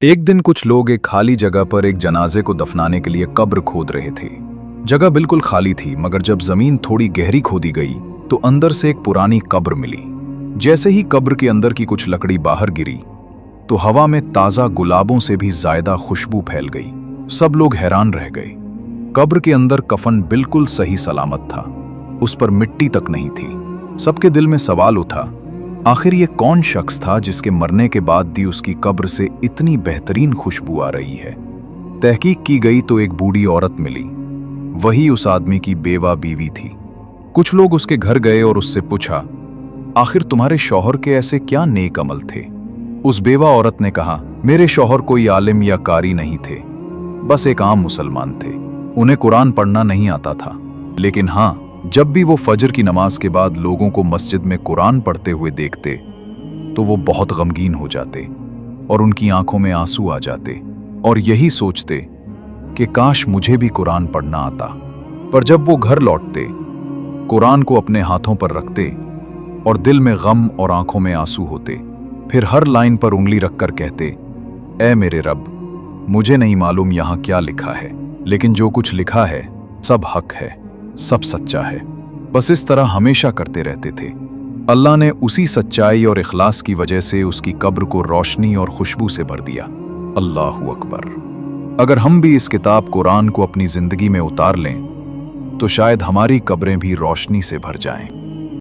एक दिन कुछ लोग एक खाली जगह पर एक जनाजे को दफनाने के लिए कब्र खोद रहे थे। जगह बिल्कुल खाली थी, मगर जब जमीन थोड़ी गहरी खोदी गई तो अंदर से एक पुरानी कब्र मिली। जैसे ही कब्र के अंदर की कुछ लकड़ी बाहर गिरी तो हवा में ताज़ा गुलाबों से भी ज्यादा खुशबू फैल गई। सब लोग हैरान रह गए। कब्र के अंदर कफन बिल्कुल सही सलामत था, उस पर मिट्टी तक नहीं थी। सबके दिल में सवाल उठा, आखिर ये कौन शख्स था जिसके मरने के बाद भी उसकी कब्र से इतनी बेहतरीन खुशबू आ रही है। तहकीक की गई तो एक बूढ़ी औरत मिली। वही उस आदमी की बेवा बीवी थी। कुछ लोग उसके घर गए और उससे पूछा, आखिर तुम्हारे शौहर के ऐसे क्या नेक अमल थे। उस बेवा औरत ने कहा, मेरे शौहर कोई आलिम या कारी नहीं थे, बस एक आम मुसलमान थे। उन्हें कुरान पढ़ना नहीं आता था, लेकिन हाँ, जब भी वो फजर की नमाज के बाद लोगों को मस्जिद में कुरान पढ़ते हुए देखते तो वो बहुत गमगीन हो जाते और उनकी आंखों में आंसू आ जाते और यही सोचते कि काश मुझे भी कुरान पढ़ना आता। पर जब वो घर लौटते, कुरान को अपने हाथों पर रखते और दिल में गम और आंखों में आंसू होते, फिर हर लाइन पर उंगली रखकर कहते, ऐ मेरे रब, मुझे नहीं मालूम यहाँ क्या लिखा है, लेकिन जो कुछ लिखा है सब हक है, सब सच्चा है। बस इस तरह हमेशा करते रहते थे। अल्लाह ने उसी सच्चाई और इखलास की वजह से उसकी कब्र को रोशनी और खुशबू से भर दिया। अल्लाहु अकबर। अगर हम भी इस किताब कुरान को अपनी जिंदगी में उतार लें तो शायद हमारी कब्रें भी रोशनी से भर जाएं।